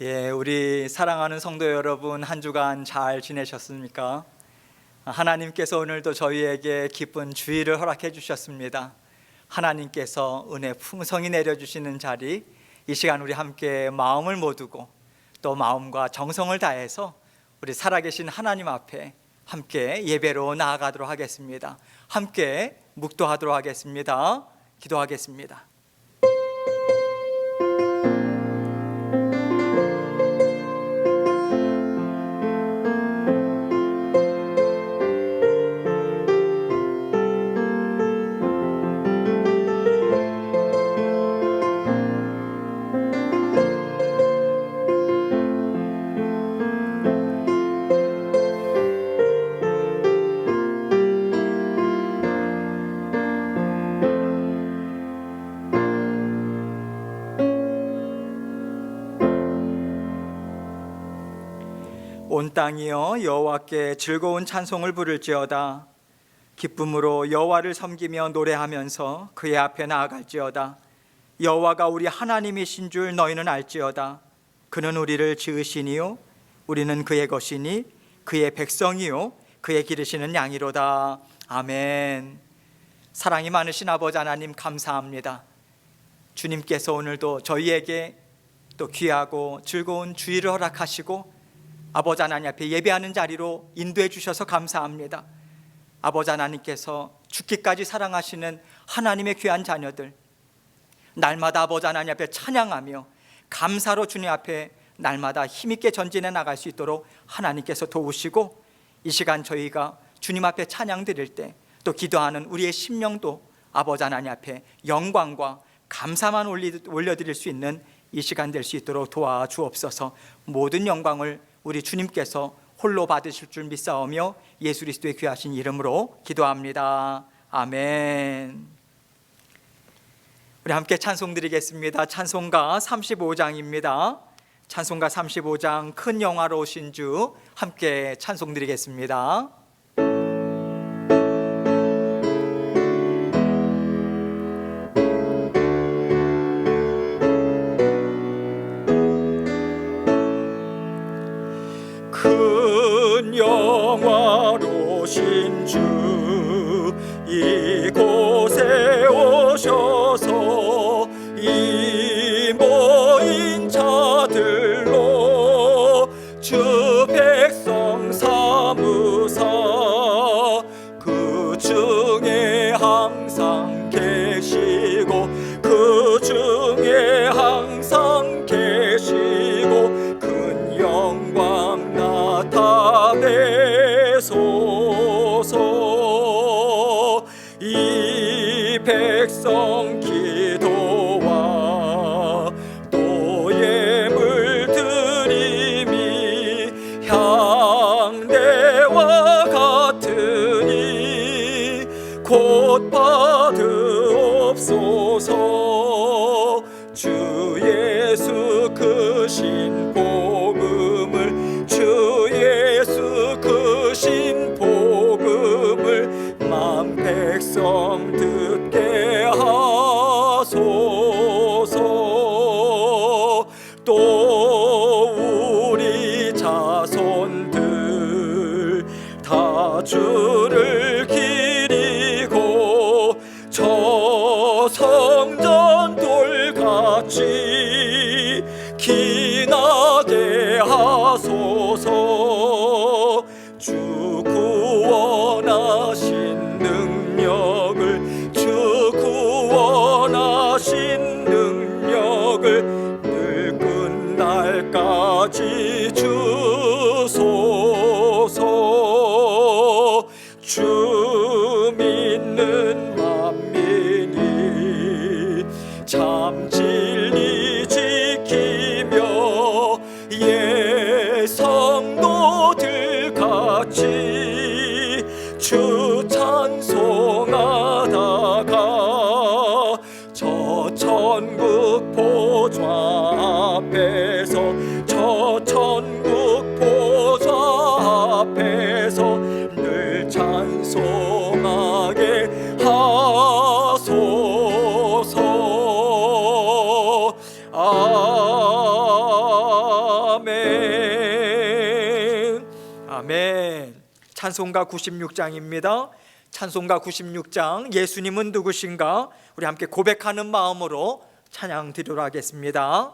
우리 사랑하는 성도 여러분, 한 주간 잘 지내셨습니까? 하나님께서 오늘도 저희에게 기쁜 주일을 허락해 주셨습니다. 하나님께서 은혜 풍성히 내려주시는 자리, 이 시간 우리 함께 마음을 모두고 또 마음과 정성을 다해서 우리 살아계신 하나님 앞에 함께 예배로 나아가도록 하겠습니다. 함께 묵도하도록 하겠습니다. 기도하겠습니다. 온 땅이여 여호와께 즐거운 찬송을 부를지어다. 기쁨으로 여호와를 섬기며 노래하면서 그의 앞에 나아갈지어다. 여호와가 우리 하나님이신 줄 너희는 알지어다. 그는 우리를 지으시니요 우리는 그의 것이니 그의 백성이요 그의 기르시는 양이로다. 아멘. 사랑이 많으신 아버지 하나님, 감사합니다. 주님께서 오늘도 저희에게 또 귀하고 즐거운 주일을 허락하시고 아버지 하나님 앞에 예배하는 자리로 인도해 주셔서 감사합니다. 아버지 하나님께서 죽기까지 사랑하시는 하나님의 귀한 자녀들, 날마다 아버지 하나님 앞에 찬양하며 감사로 주님 앞에 날마다 힘있게 전진해 나갈 수 있도록 하나님께서 도우시고, 이 시간 저희가 주님 앞에 찬양 드릴 때 또 기도하는 우리의 심령도 아버지 하나님 앞에 영광과 감사만 올려드릴 수 있는 이 시간 될 수 있도록 도와주옵소서. 모든 영광을 우리 주님께서 홀로 받으실 줄 믿사오며 예수 그리스도의 귀하신 이름으로 기도합니다. 아멘. 우리 함께 찬송 드리겠습니다. 찬송가 35장입니다. 찬송가 35장 큰 영화로우신 주, 함께 찬송 드리겠습니다. 큰 영화로우신 주, 이곳에 오셔서 이 모인 자들로 주 백성 삼으사 그 중에 항상 계시고 그 중에 항상 계시고 큰 영광 나타내소서. 이 백성 기도와 또 예물 드림이 향내와 같으니 곧 받으옵소서. 주 예수 그 신복음을, 주 예수 그 신복음을 만 백성 듣게 하소서. 또 우리 자손들 다 주를 기리고 저 성전 돌같이 기나게 하소서. 주 구원하신 능력을, 주 구원하신 능력을 늘 끝날까지 주소서. 주 믿는 만민이 참 진리 지키며 예 성도들 같이 주 찬송하다가 저 천국 보좌 앞에서, 저 천국 보좌 앞에서 늘 찬송하게 하소서. 아멘. 아멘. 찬송가 96장입니다. 찬송가 96장 예수님은 누구신가? 우리 함께 고백하는 마음으로 찬양 드리도록 하겠습니다.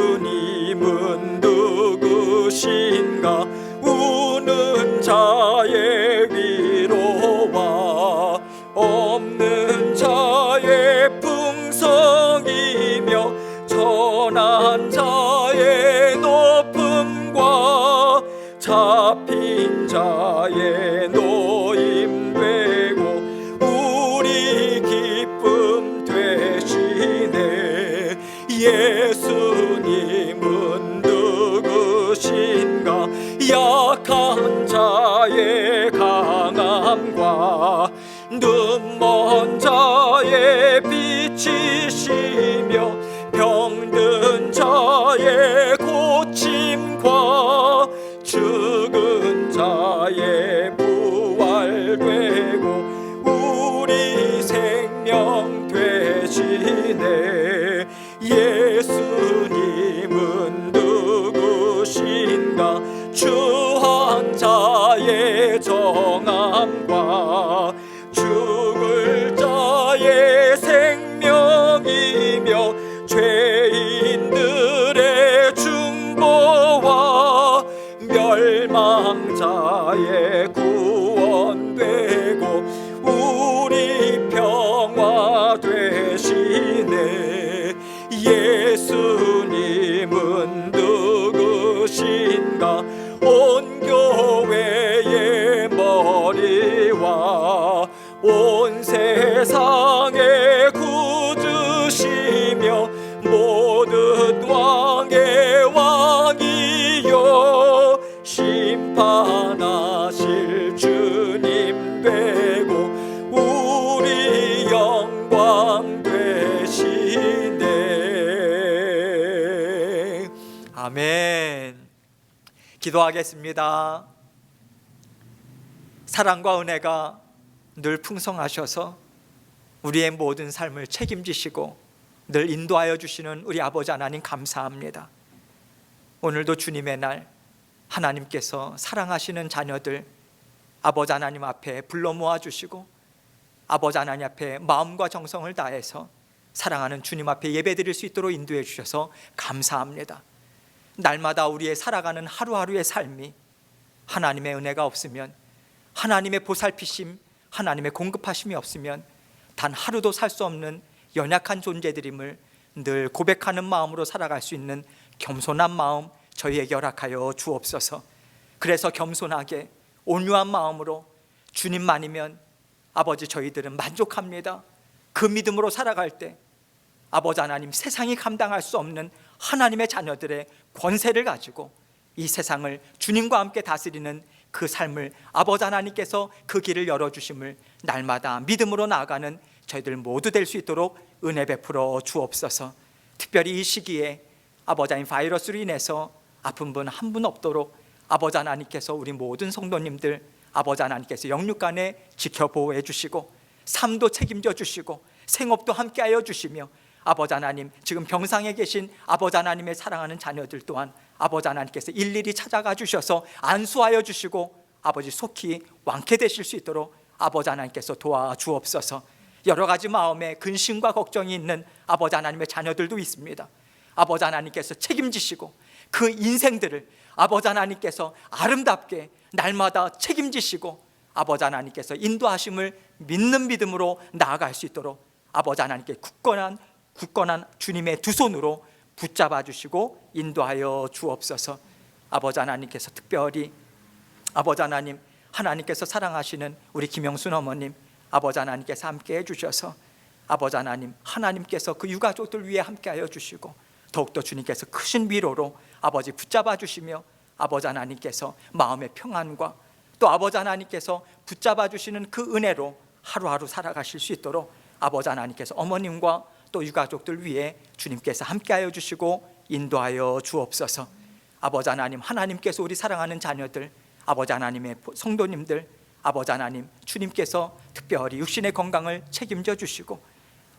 예수님은 누구신가? 우는 자의 위로와 없는 자의 풍성이며 천한 자의 높음과 잡힌 자의 노임되고 우리 기쁨 되시네. 예수님은 누구신가? 약한 자의 강함과 눈먼 자의 빛이시며 병든 자의 고침과 죽은 자의 부활되고 우리 생명 되시네. 예수님은 누구신가? 추한 자의 정함과 죽을 자의 생명이며 죄인들의 중보와 멸망자의 구원되고 우리 평화 되시네. 예수님은 누구신가? 온 교회의 머리와 온 세상의 구주시며 모든 왕의 왕이요 심판하실 주님 되고 우리 영광 되시네. 아멘. 기도하겠습니다. 사랑과 은혜가 늘 풍성하셔서 우리의 모든 삶을 책임지시고 늘 인도하여 주시는 우리 아버지 하나님 감사합니다. 오늘도 주님의 날 하나님께서 사랑하시는 자녀들 아버지 하나님 앞에 불러 모아주시고 아버지 하나님 앞에 마음과 정성을 다해서 사랑하는 주님 앞에 예배드릴 수 있도록 인도해 주셔서 감사합니다. 날마다 우리의 살아가는 하루하루의 삶이 하나님의 은혜가 없으면, 하나님의 보살피심, 하나님의 공급하심이 없으면 단 하루도 살 수 없는 연약한 존재들임을 늘 고백하는 마음으로 살아갈 수 있는 겸손한 마음 저희에게 허락하여 주옵소서. 그래서 겸손하게 온유한 마음으로 주님만이면 아버지 저희들은 만족합니다. 그 믿음으로 살아갈 때 아버지 하나님, 세상이 감당할 수 없는 하나님의 자녀들의 권세를 가지고 이 세상을 주님과 함께 다스리는 그 삶을 아버지 하나님께서 그 길을 열어주심을 날마다 믿음으로 나아가는 저희들 모두 될 수 있도록 은혜 베풀어 주옵소서. 특별히 이 시기에 아버지 하나님 바이러스로 인해서 아픈 분 한 분 없도록 아버지 하나님께서 우리 모든 성도님들 아버지 하나님께서 영육간에 지켜보호해 주시고 삶도 책임져 주시고 생업도 함께하여 주시며 아버지 하나님, 지금 병상에 계신 아버지 하나님의 사랑하는 자녀들 또한 아버지 하나님께서 일일이 찾아가 주셔서 안수하여 주시고 아버지 속히 완쾌되실 수 있도록 아버지 하나님께서 도와주옵소서. 여러 가지 마음에 근심과 걱정이 있는 아버지 하나님의 자녀들도 있습니다. 아버지 하나님께서 책임지시고 그 인생들을 아버지 하나님께서 아름답게 날마다 책임지시고 아버지 하나님께서 인도하심을 믿는 믿음으로 나아갈 수 있도록 아버지 하나님께 굳건한 주님의 두 손으로 붙잡아 주시고 인도하여 주옵소서. 아버지 하나님께서 특별히 아버지 하나님, 하나님께서 사랑하시는 우리 김영순 어머님 아버지 하나님께서 함께 해주셔서 아버지 하나님, 하나님께서 그 유가족들 위해 함께하여 주시고 더욱더 주님께서 크신 위로로 아버지 붙잡아 주시며 아버지 하나님께서 마음의 평안과 또 아버지 하나님께서 붙잡아 주시는 그 은혜로 하루하루 살아가실 수 있도록 아버지 하나님께서 어머님과 또 유가족들 위해 주님께서 함께하여 주시고 인도하여 주옵소서. 아버지 하나님, 하나님께서 우리 사랑하는 자녀들 아버지 하나님의 성도님들 아버지 하나님, 주님께서 특별히 육신의 건강을 책임져 주시고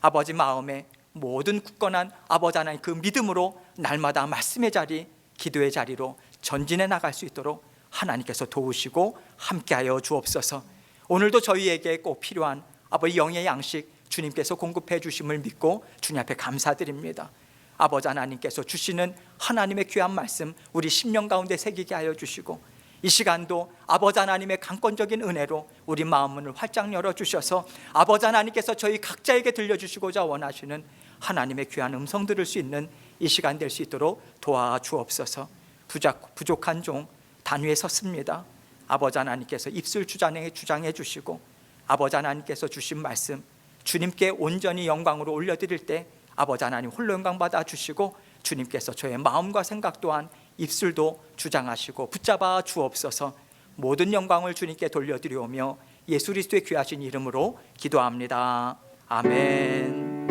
아버지 마음에 모든 굳건한 아버지 하나님 그 믿음으로 날마다 말씀의 자리, 기도의 자리로 전진해 나갈 수 있도록 하나님께서 도우시고 함께하여 주옵소서. 오늘도 저희에게 꼭 필요한 아버지 영의 양식 주님께서 공급해 주심을 믿고 주님 앞에 감사드립니다. 아버지 하나님께서 주시는 하나님의 귀한 말씀 우리 심령 가운데 새기게 하여 주시고 이 시간도 아버지 하나님의 강권적인 은혜로 우리 마음문을 활짝 열어주셔서 아버지 하나님께서 저희 각자에게 들려주시고자 원하시는 하나님의 귀한 음성 들을 수 있는 이 시간 될 수 있도록 도와주옵소서. 부족한 종 단위에 섰습니다. 아버지 하나님께서 입술 주장해 주시고 아버지 하나님께서 주신 말씀 주님께 온전히 영광으로 올려드릴 때 아버지 하나님 홀로 영광 받아 주시고 주님께서 저의 마음과 생각 또한 입술도 주장하시고 붙잡아 주옵소서. 모든 영광을 주님께 돌려드리오며 예수 그리스도의 귀하신 이름으로 기도합니다. 아멘.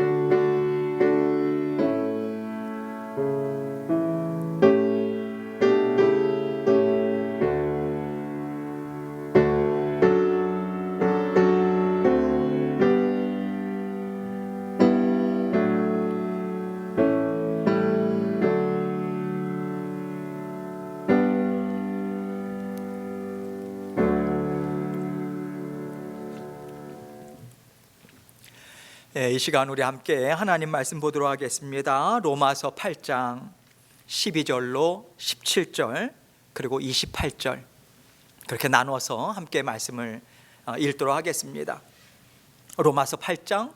이 시간 우리 함께 하나님 말씀 보도록 하겠습니다. 로마서 8장 12절로 17절 그리고 28절 그렇게 나눠서 함께 말씀을 읽도록 하겠습니다. 로마서 8장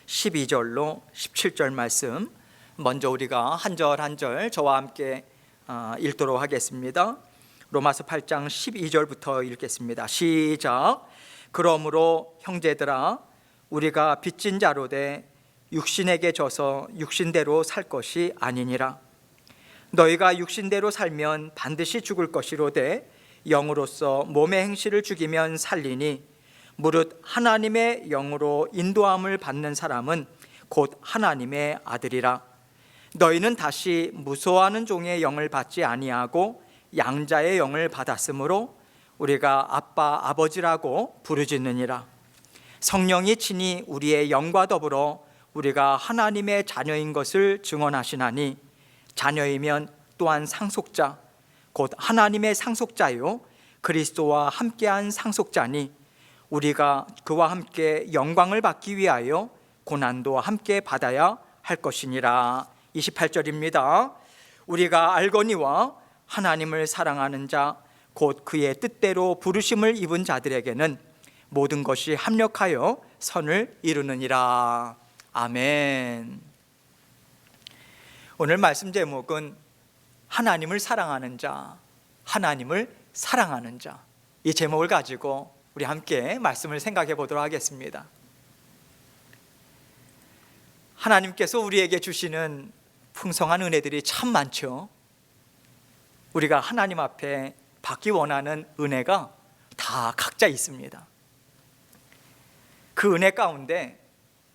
12절로 17절 말씀 먼저 우리가 한 절 한 절 저와 함께 읽도록 하겠습니다. 로마서 8장 12절부터 읽겠습니다. 시작. 그러므로 형제들아 우리가 빚진 자로 돼 육신에게 져서 육신대로 살 것이 아니니라. 너희가 육신대로 살면 반드시 죽을 것이로되 영으로서 몸의 행실을 죽이면 살리니 무릇 하나님의 영으로 인도함을 받는 사람은 곧 하나님의 아들이라. 너희는 다시 무소하는 종의 영을 받지 아니하고 양자의 영을 받았으므로 우리가 아빠 아버지라고 부르짖느니라. 성령이 친히 우리의 영과 더불어 우리가 하나님의 자녀인 것을 증언하시나니 자녀이면 또한 상속자 곧 하나님의 상속자요 그리스도와 함께한 상속자니 우리가 그와 함께 영광을 받기 위하여 고난도 함께 받아야 할 것이니라. 28절입니다. 우리가 알거니와 하나님을 사랑하는 자 곧 그의 뜻대로 부르심을 입은 자들에게는 모든 것이 합력하여 선을 이루느니라. 아멘. 오늘 말씀 제목은 하나님을 사랑하는 자, 하나님을 사랑하는 자. 이 제목을 가지고 우리 함께 말씀을 생각해 보도록 하겠습니다. 하나님께서 우리에게 주시는 풍성한 은혜들이 참 많죠. 우리가 하나님 앞에 받기 원하는 은혜가 다 각자 있습니다. 그 은혜 가운데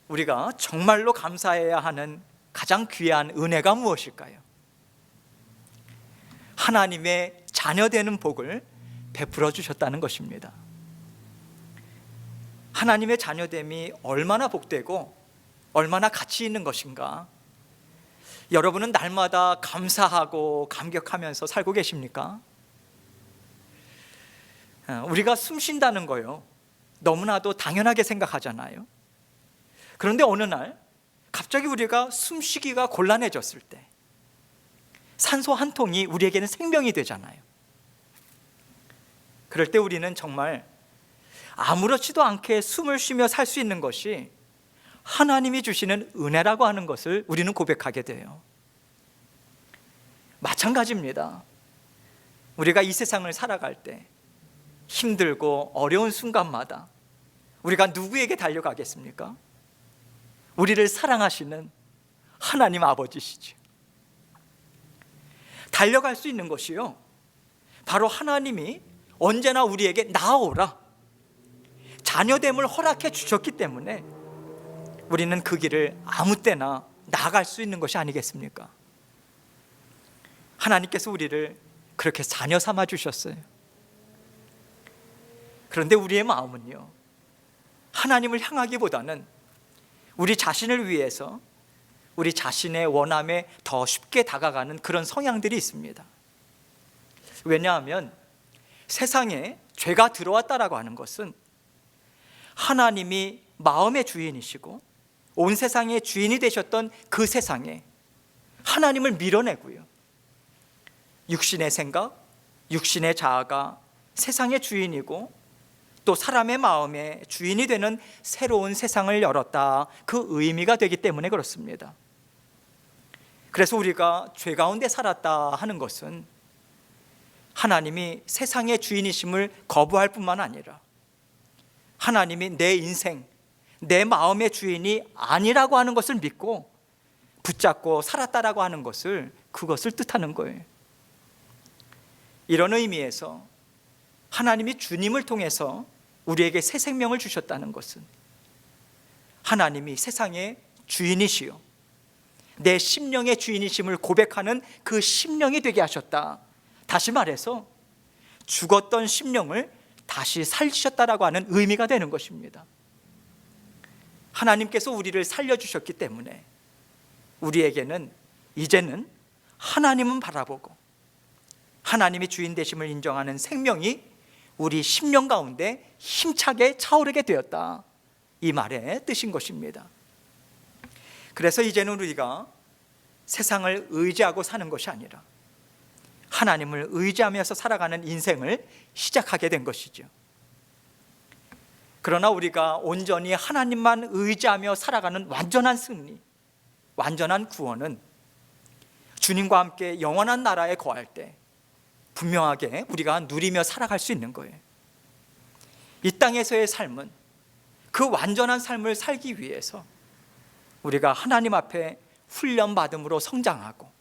우리가 정말로 감사해야 하는 가장 귀한 은혜가 무엇일까요? 하나님의 자녀되는 복을 베풀어 주셨다는 것입니다. 하나님의 자녀됨이 얼마나 복되고 얼마나 가치 있는 것인가? 여러분은 날마다 감사하고 감격하면서 살고 계십니까? 우리가 숨 쉰다는 거요 너무나도 당연하게 생각하잖아요. 그런데 어느 날 갑자기 우리가 숨쉬기가 곤란해졌을 때 산소 한 통이 우리에게는 생명이 되잖아요. 그럴 때 우리는 정말 아무렇지도 않게 숨을 쉬며 살 수 있는 것이 하나님이 주시는 은혜라고 하는 것을 우리는 고백하게 돼요. 마찬가지입니다. 우리가 이 세상을 살아갈 때 힘들고 어려운 순간마다 우리가 누구에게 달려가겠습니까? 우리를 사랑하시는 하나님 아버지시죠. 달려갈 수 있는 것이요 바로 하나님이 언제나 우리에게 나아오라 자녀됨을 허락해 주셨기 때문에 우리는 그 길을 아무 때나 나아갈 수 있는 것이 아니겠습니까? 하나님께서 우리를 그렇게 자녀 삼아 주셨어요. 그런데 우리의 마음은요, 하나님을 향하기보다는 우리 자신을 위해서 우리 자신의 원함에 더 쉽게 다가가는 그런 성향들이 있습니다. 왜냐하면 세상에 죄가 들어왔다라고 하는 것은 하나님이 마음의 주인이시고 온 세상의 주인이 되셨던 그 세상에 하나님을 밀어내고요, 육신의 생각, 육신의 자아가 세상의 주인이고 또 사람의 마음의 주인이 되는 새로운 세상을 열었다, 그 의미가 되기 때문에 그렇습니다. 그래서 우리가 죄 가운데 살았다 하는 것은 하나님이 세상의 주인이심을 거부할 뿐만 아니라 하나님이 내 인생, 내 마음의 주인이 아니라고 하는 것을 믿고 붙잡고 살았다라고 하는 것을, 그것을 뜻하는 거예요. 이런 의미에서 하나님이 주님을 통해서 우리에게 새 생명을 주셨다는 것은 하나님이 세상의 주인이시요 내 심령의 주인이심을 고백하는 그 심령이 되게 하셨다. 다시 말해서 죽었던 심령을 다시 살리셨다라고 하는 의미가 되는 것입니다. 하나님께서 우리를 살려주셨기 때문에 우리에게는 이제는 하나님은 바라보고 하나님이 주인 되심을 인정하는 생명이 우리 심령 가운데 힘차게 차오르게 되었다, 이 말의 뜻인 것입니다. 그래서 이제는 우리가 세상을 의지하고 사는 것이 아니라 하나님을 의지하면서 살아가는 인생을 시작하게 된 것이죠. 그러나 우리가 온전히 하나님만 의지하며 살아가는 완전한 승리, 완전한 구원은 주님과 함께 영원한 나라에 거할 때 분명하게 우리가 누리며 살아갈 수 있는 거예요. 이 땅에서의 삶은 그 완전한 삶을 살기 위해서 우리가 하나님 앞에 훈련받음으로 성장하고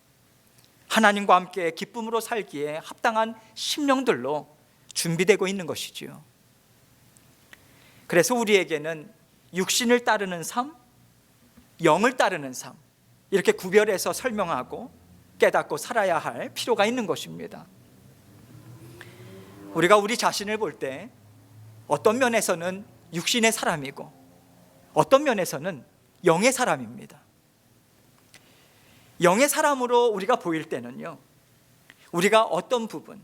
하나님과 함께 기쁨으로 살기에 합당한 심령들로 준비되고 있는 것이지요. 그래서 우리에게는 육신을 따르는 삶, 영을 따르는 삶, 이렇게 구별해서 설명하고 깨닫고 살아야 할 필요가 있는 것입니다. 우리가 우리 자신을 볼 때 어떤 면에서는 육신의 사람이고 어떤 면에서는 영의 사람입니다. 영의 사람으로 우리가 보일 때는요, 우리가 어떤 부분,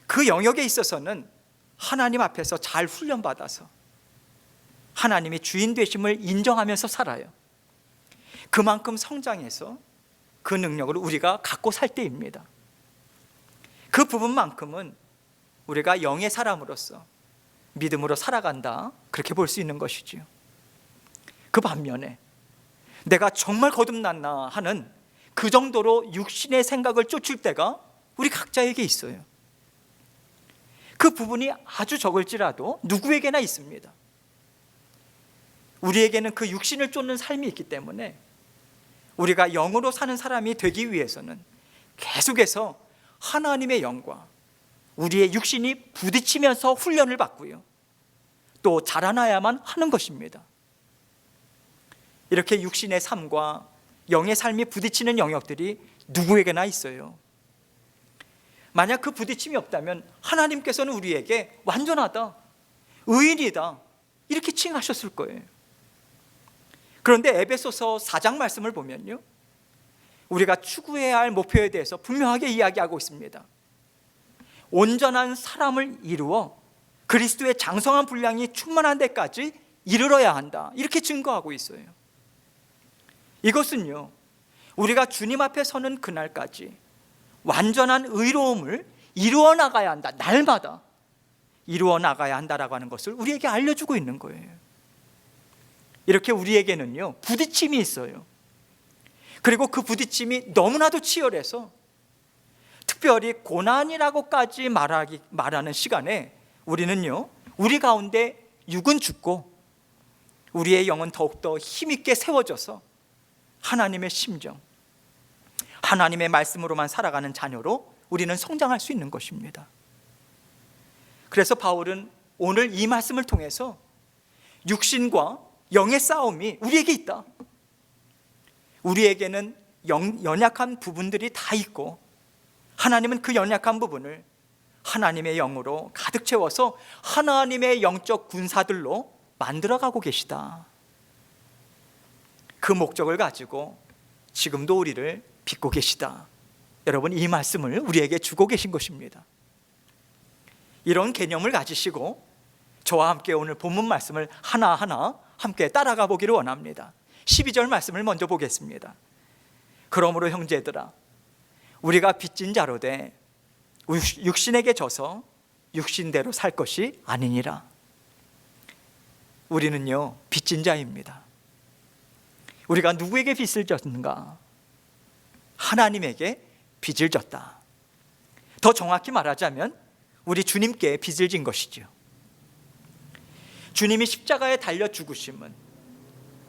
그 영역에 있어서는 하나님 앞에서 잘 훈련받아서 하나님이 주인 되심을 인정하면서 살아요. 그만큼 성장해서 그 능력을 우리가 갖고 살 때입니다. 그 부분만큼은 우리가 영의 사람으로서 믿음으로 살아간다, 그렇게 볼 수 있는 것이지요. 그 반면에 내가 정말 거듭났나 하는 그 정도로 육신의 생각을 쫓을 때가 우리 각자에게 있어요. 그 부분이 아주 적을지라도 누구에게나 있습니다. 우리에게는 그 육신을 쫓는 삶이 있기 때문에 우리가 영으로 사는 사람이 되기 위해서는 계속해서 하나님의 영과 우리의 육신이 부딪히면서 훈련을 받고요, 또 자라나야만 하는 것입니다. 이렇게 육신의 삶과 영의 삶이 부딪히는 영역들이 누구에게나 있어요. 만약 그 부딪힘이 없다면 하나님께서는 우리에게 완전하다, 의인이다, 이렇게 칭하셨을 거예요. 그런데 에베소서 4장 말씀을 보면요, 우리가 추구해야 할 목표에 대해서 분명하게 이야기하고 있습니다. 온전한 사람을 이루어 그리스도의 장성한 분량이 충만한 데까지 이르러야 한다, 이렇게 증거하고 있어요. 이것은요, 우리가 주님 앞에 서는 그날까지 완전한 의로움을 이루어 나가야 한다, 날마다 이루어 나가야 한다라고 하는 것을 우리에게 알려주고 있는 거예요. 이렇게 우리에게는요, 부딪힘이 있어요. 그리고 그 부딪힘이 너무나도 치열해서 특별히 고난이라고까지 말하는 시간에 우리는요, 우리 가운데 육은 죽고 우리의 영은 더욱더 힘있게 세워져서 하나님의 심정, 하나님의 말씀으로만 살아가는 자녀로 우리는 성장할 수 있는 것입니다. 그래서 바울은 오늘 이 말씀을 통해서 육신과 영의 싸움이 우리에게 있다, 우리에게는 연약한 부분들이 다 있고 하나님은 그 연약한 부분을 하나님의 영으로 가득 채워서 하나님의 영적 군사들로 만들어가고 계시다. 그 목적을 가지고 지금도 우리를 빚고 계시다. 여러분, 이 말씀을 우리에게 주고 계신 것입니다. 이런 개념을 가지시고 저와 함께 오늘 본문 말씀을 하나하나 함께 따라가 보기를 원합니다. 12절 말씀을 먼저 보겠습니다. 그러므로 형제들아, 우리가 빚진 자로 돼 육신에게 져서 육신대로 살 것이 아니니라. 우리는요, 빚진 자입니다. 우리가 누구에게 빚을 졌는가? 하나님에게 빚을 졌다. 더 정확히 말하자면 우리 주님께 빚을 진 것이죠. 주님이 십자가에 달려 죽으심은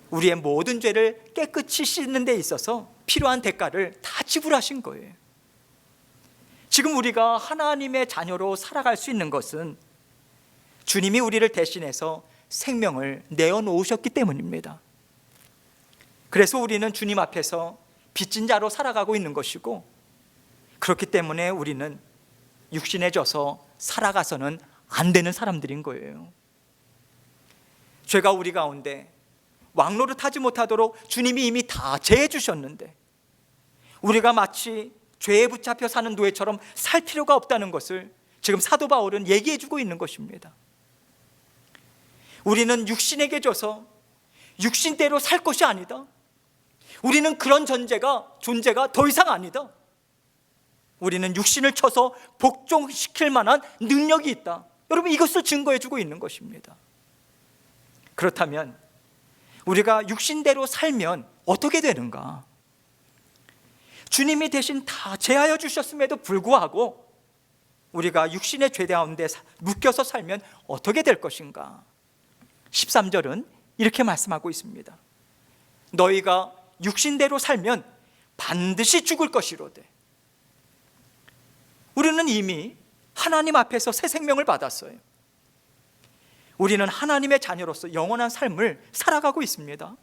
우리의 모든 죄를 깨끗이 씻는 데 있어서 필요한 대가를 다 지불하신 거예요. 지금 우리가 하나님의 자녀로 살아갈 수 있는 것은 주님이 우리를 대신해서 생명을 내어놓으셨기 때문입니다. 그래서 우리는 주님 앞에서 빚진 자로 살아가고 있는 것이고, 그렇기 때문에 우리는 육신에 져서 살아가서는 안 되는 사람들인 거예요. 죄가 우리 가운데 왕노릇하지 못하도록 주님이 이미 다 제해 주셨는데, 우리가 마치 죄에 붙잡혀 사는 노예처럼 살 필요가 없다는 것을 지금 사도 바울은 얘기해 주고 있는 것입니다. 우리는 육신에게 져서 육신대로 살 것이 아니다. 우리는 그런 존재가 더 이상 아니다. 우리는 육신을 쳐서 복종시킬 만한 능력이 있다. 여러분, 이것을 증거해 주고 있는 것입니다. 그렇다면 우리가 육신대로 살면 어떻게 되는가? 주님이 대신 다 제하여 주셨음에도 불구하고 우리가 육신의 죄 가운데 묶여서 살면 어떻게 될 것인가? 13절은 이렇게 말씀하고 있습니다. 너희가 육신대로 살면 반드시 죽을 것이로되. 우리는 이미 하나님 앞에서 새 생명을 받았어요. 우리는 하나님의 자녀로서 영원한 삶을 살아가고 있습니다.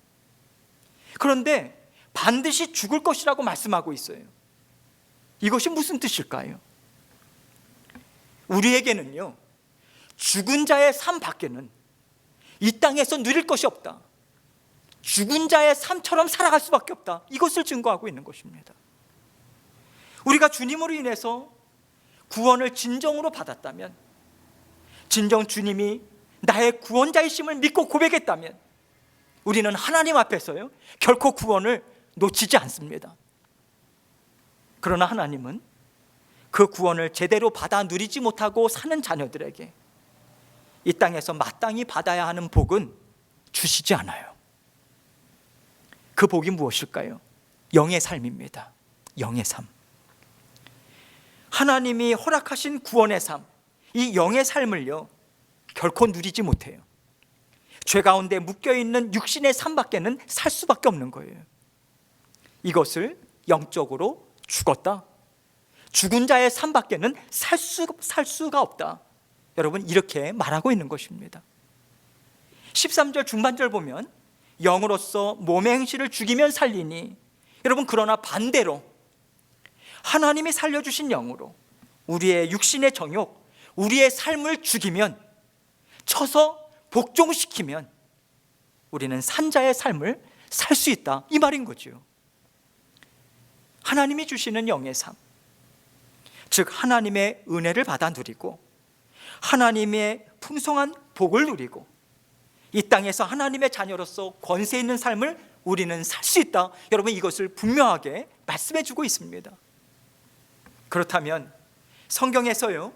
그런데 반드시 죽을 것이라고 말씀하고 있어요. 이것이 무슨 뜻일까요? 우리에게는요, 죽은 자의 삶 밖에는 이 땅에서 누릴 것이 없다. 죽은 자의 삶처럼 살아갈 수밖에 없다. 이것을 증거하고 있는 것입니다. 우리가 주님으로 인해서 구원을 진정으로 받았다면, 진정 주님이 나의 구원자이심을 믿고 고백했다면, 우리는 하나님 앞에서요, 결코 구원을 놓치지 않습니다. 그러나 하나님은 그 구원을 제대로 받아 누리지 못하고 사는 자녀들에게 이 땅에서 마땅히 받아야 하는 복은 주시지 않아요. 그 복이 무엇일까요? 영의 삶입니다. 영의 삶. 하나님이 허락하신 구원의 삶, 이 영의 삶을요, 결코 누리지 못해요. 죄 가운데 묶여있는 육신의 삶밖에는 살 수밖에 없는 거예요. 이것을 영적으로 죽었다, 죽은 자의 삶밖에는 살 수가 없다, 여러분, 이렇게 말하고 있는 것입니다. 13절 중반절 보면 영으로서 몸의 행실을 죽이면 살리니, 여러분, 그러나 반대로 하나님이 살려주신 영으로 우리의 육신의 정욕, 우리의 삶을 죽이면, 쳐서 복종시키면 우리는 산자의 삶을 살 수 있다, 이 말인 거죠. 하나님이 주시는 영의 삶, 즉 하나님의 은혜를 받아 누리고 하나님의 풍성한 복을 누리고 이 땅에서 하나님의 자녀로서 권세 있는 삶을 우리는 살 수 있다, 여러분, 이것을 분명하게 말씀해 주고 있습니다. 그렇다면 성경에서요,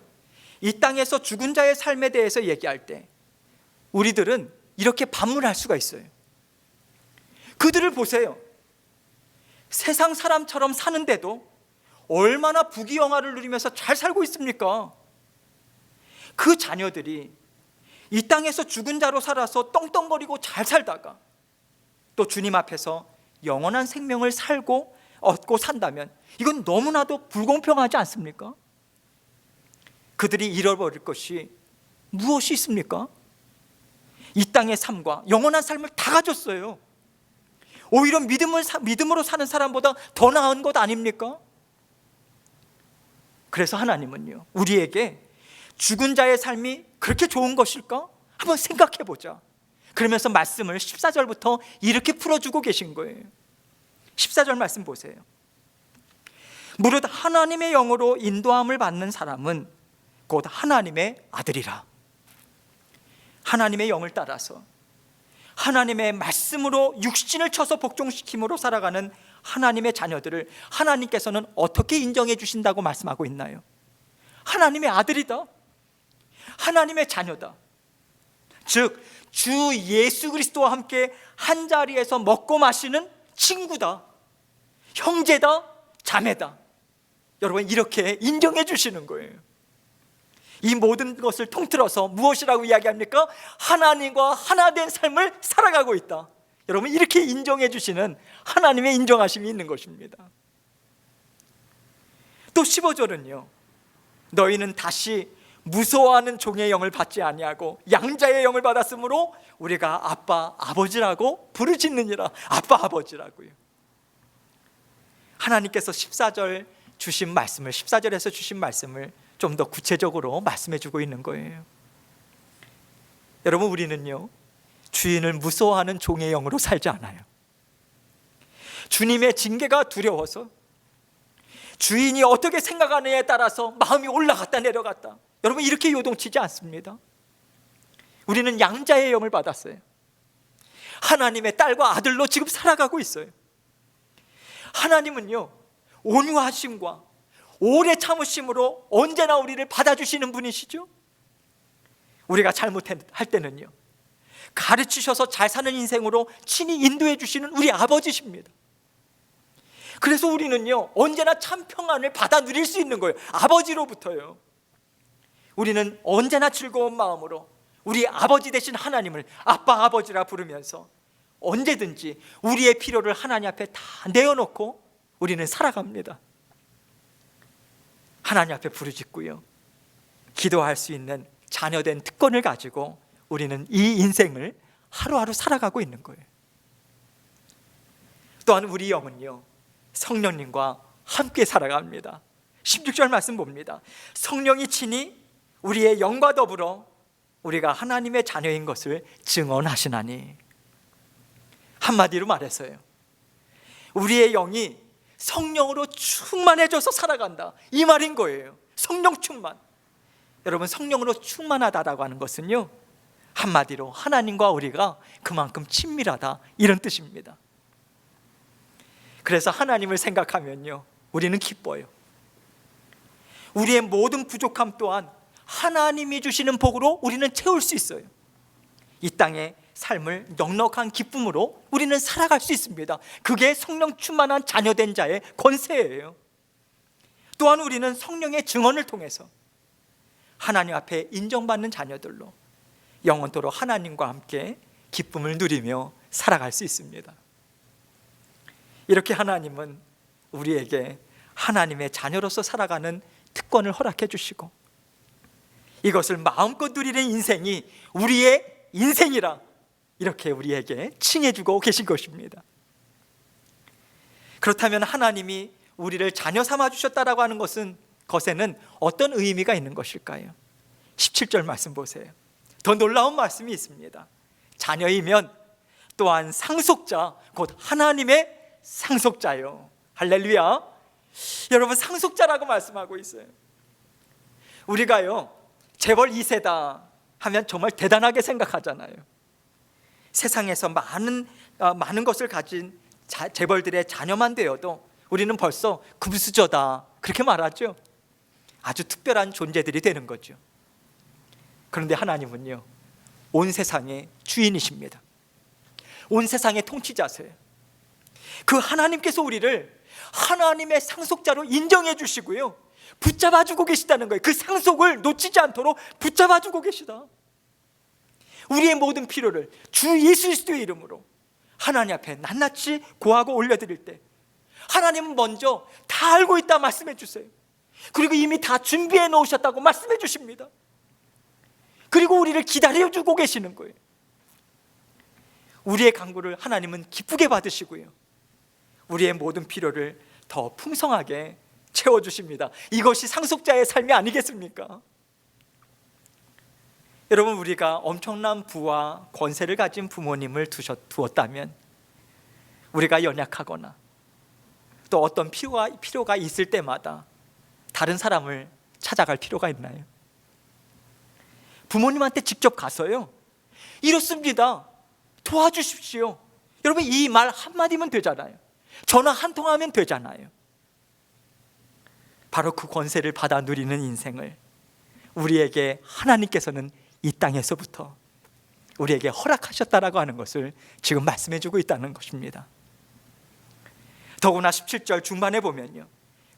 이 땅에서 죽은 자의 삶에 대해서 얘기할 때 우리들은 이렇게 반문할 수가 있어요. 그들을 보세요. 세상 사람처럼 사는데도 얼마나 부귀영화를 누리면서 잘 살고 있습니까? 그 자녀들이 이 땅에서 죽은 자로 살아서 떵떵거리고 잘 살다가 또 주님 앞에서 영원한 생명을 살고 얻고 산다면 이건 너무나도 불공평하지 않습니까? 그들이 잃어버릴 것이 무엇이 있습니까? 이 땅의 삶과 영원한 삶을 다 가졌어요. 오히려 믿음으로 사는 사람보다 더 나은 것 아닙니까? 그래서 하나님은요, 우리에게 죽은 자의 삶이 그렇게 좋은 것일까? 한번 생각해 보자. 그러면서 말씀을 14절부터 이렇게 풀어주고 계신 거예요. 14절 말씀 보세요. 무릇 하나님의 영으로 인도함을 받는 사람은 곧 하나님의 아들이라. 하나님의 영을 따라서 하나님의 말씀으로 육신을 쳐서 복종시킴으로 살아가는 하나님의 자녀들을 하나님께서는 어떻게 인정해 주신다고 말씀하고 있나요? 하나님의 아들이다, 하나님의 자녀다. 즉 주 예수 그리스도와 함께 한자리에서 먹고 마시는 친구다, 형제다, 자매다. 여러분, 이렇게 인정해 주시는 거예요. 이 모든 것을 통틀어서 무엇이라고 이야기합니까? 하나님과 하나 된 삶을 살아가고 있다. 여러분, 이렇게 인정해 주시는 하나님의 인정하심이 있는 것입니다. 또 15절은요, 너희는 다시 무서워하는 종의 영을 받지 아니하고 양자의 영을 받았으므로 우리가 아빠 아버지라고 부르짖느니라. 아빠 아버지라고요. 하나님께서 14절에서 주신 말씀을 좀 더 구체적으로 말씀해 주고 있는 거예요. 여러분, 우리는요, 주인을 무서워하는 종의 영으로 살지 않아요. 주님의 징계가 두려워서 주인이 어떻게 생각하느냐에 따라서 마음이 올라갔다 내려갔다, 여러분, 이렇게 요동치지 않습니다. 우리는 양자의 영을 받았어요. 하나님의 딸과 아들로 지금 살아가고 있어요. 하나님은요, 온유하심과 오래 참으심으로 언제나 우리를 받아주시는 분이시죠. 우리가 잘못할 때는요, 가르치셔서 잘 사는 인생으로 친히 인도해 주시는 우리 아버지십니다. 그래서 우리는요, 언제나 참 평안을 받아 누릴 수 있는 거예요. 아버지로부터요. 우리는 언제나 즐거운 마음으로 우리 아버지 되신 하나님을 아빠 아버지라 부르면서 언제든지 우리의 필요를 하나님 앞에 다 내어놓고 우리는 살아갑니다. 하나님 앞에 부르짖고요, 기도할 수 있는 자녀된 특권을 가지고 우리는 이 인생을 하루하루 살아가고 있는 거예요. 또한 우리 영은요, 성령님과 함께 살아갑니다. 16절 말씀 봅니다. 성령이 친히 우리의 영과 더불어 우리가 하나님의 자녀인 것을 증언하시나니. 한마디로 말해서요, 우리의 영이 성령으로 충만해져서 살아간다, 이 말인 거예요. 성령 충만. 여러분, 성령으로 충만하다라고 하는 것은요, 한마디로 하나님과 우리가 그만큼 친밀하다, 이런 뜻입니다. 그래서 하나님을 생각하면요, 우리는 기뻐요. 우리의 모든 부족함 또한 하나님이 주시는 복으로 우리는 채울 수 있어요. 이 땅의 삶을 넉넉한 기쁨으로 우리는 살아갈 수 있습니다. 그게 성령 충만한 자녀된 자의 권세예요. 또한 우리는 성령의 증언을 통해서 하나님 앞에 인정받는 자녀들로 영원토록 하나님과 함께 기쁨을 누리며 살아갈 수 있습니다. 이렇게 하나님은 우리에게 하나님의 자녀로서 살아가는 특권을 허락해 주시고, 이것을 마음껏 누리는 인생이 우리의 인생이라 이렇게 우리에게 칭해 주고 계신 것입니다. 그렇다면 하나님이 우리를 자녀 삼아 주셨다라고 하는 것에는 어떤 의미가 있는 것일까요? 17절 말씀 보세요. 더 놀라운 말씀이 있습니다. 자녀이면 또한 상속자, 곧 하나님의 상속자요. 할렐루야. 여러분, 상속자라고 말씀하고 있어요. 우리가요, 재벌 2세다 하면 정말 대단하게 생각하잖아요. 세상에서 많은 것을 가진 재벌들의 자녀만 되어도 우리는 벌써 금수저다, 그렇게 말하죠. 아주 특별한 존재들이 되는 거죠. 그런데 하나님은요, 온 세상의 주인이십니다. 온 세상의 통치자세요. 그 하나님께서 우리를 하나님의 상속자로 인정해 주시고요, 붙잡아 주고 계시다는 거예요. 그 상속을 놓치지 않도록 붙잡아 주고 계시다. 우리의 모든 필요를 주 예수 그리스도의 이름으로 하나님 앞에 낱낱이 고하고 올려드릴 때 하나님은 먼저 다 알고 있다 말씀해 주세요. 그리고 이미 다 준비해 놓으셨다고 말씀해 주십니다. 그리고 우리를 기다려 주고 계시는 거예요. 우리의 간구를 하나님은 기쁘게 받으시고요, 우리의 모든 필요를 더 풍성하게 채워주십니다. 이것이 상속자의 삶이 아니겠습니까? 여러분, 우리가 엄청난 부와 권세를 가진 부모님을 두었다면 우리가 연약하거나 또 어떤 필요가 있을 때마다 다른 사람을 찾아갈 필요가 있나요? 부모님한테 직접 가서요, 이렇습니다, 도와주십시오, 여러분, 이 말 한마디면 되잖아요. 전화 한 통하면 되잖아요. 바로 그 권세를 받아 누리는 인생을 우리에게 하나님께서는 이 땅에서부터 우리에게 허락하셨다라고 하는 것을 지금 말씀해 주고 있다는 것입니다. 더구나 17절 중반에 보면요,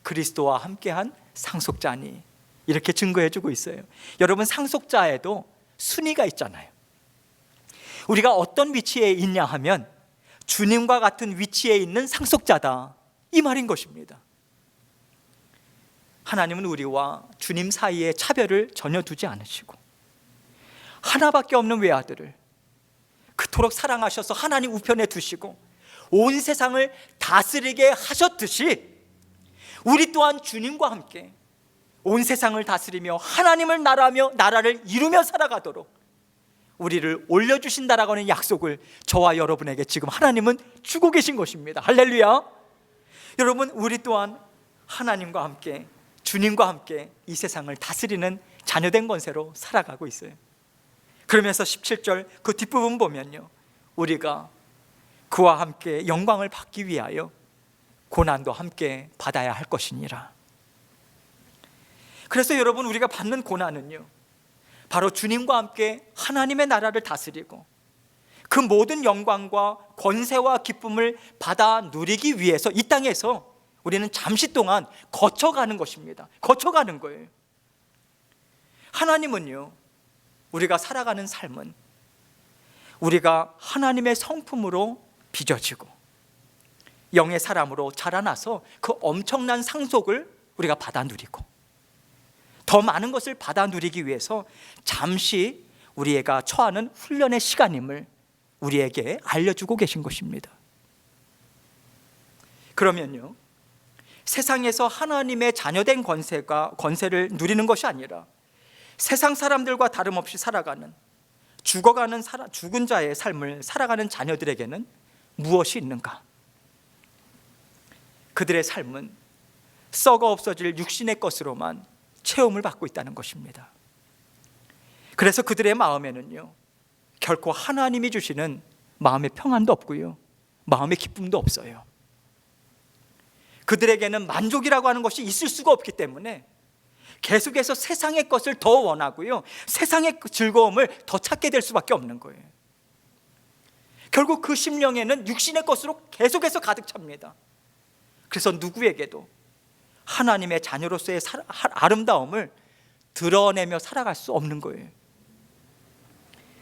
그리스도와 함께한 상속자니, 이렇게 증거해 주고 있어요. 여러분, 상속자에도 순위가 있잖아요. 우리가 어떤 위치에 있냐 하면 주님과 같은 위치에 있는 상속자다, 이 말인 것입니다. 하나님은 우리와 주님 사이에 차별을 전혀 두지 않으시고 하나밖에 없는 외아들을 그토록 사랑하셔서 하나님 우편에 두시고 온 세상을 다스리게 하셨듯이 우리 또한 주님과 함께 온 세상을 다스리며 하나님을 나라를 이루며 살아가도록 우리를 올려주신다라고 하는 약속을 저와 여러분에게 지금 하나님은 주고 계신 것입니다. 할렐루야. 여러분, 우리 또한 하나님과 함께 주님과 함께 이 세상을 다스리는 자녀된 권세로 살아가고 있어요. 그러면서 17절 그 뒷부분 보면요, 우리가 그와 함께 영광을 받기 위하여 고난도 함께 받아야 할 것이니라. 그래서 여러분, 우리가 받는 고난은요, 바로 주님과 함께 하나님의 나라를 다스리고 그 모든 영광과 권세와 기쁨을 받아 누리기 위해서 이 땅에서 우리는 잠시 동안 거쳐가는 것입니다. 거쳐가는 거예요. 하나님은요, 우리가 살아가는 삶은 우리가 하나님의 성품으로 빚어지고 영의 사람으로 자라나서 그 엄청난 상속을 우리가 받아 누리고 더 많은 것을 받아 누리기 위해서 잠시 우리가 처하는 훈련의 시간임을 우리에게 알려주고 계신 것입니다. 그러면요, 세상에서 하나님의 자녀된 권세를 누리는 것이 아니라 세상 사람들과 다름없이 살아가는 죽은 자의 삶을 살아가는 자녀들에게는 무엇이 있는가? 그들의 삶은 썩어 없어질 육신의 것으로만 체험을 받고 있다는 것입니다. 그래서 그들의 마음에는요, 결코 하나님이 주시는 마음의 평안도 없고요, 마음의 기쁨도 없어요. 그들에게는 만족이라고 하는 것이 있을 수가 없기 때문에 계속해서 세상의 것을 더 원하고요, 세상의 즐거움을 더 찾게 될 수밖에 없는 거예요. 결국 그 심령에는 육신의 것으로 계속해서 가득 찹니다. 그래서 누구에게도 하나님의 자녀로서의 아름다움을 드러내며 살아갈 수 없는 거예요.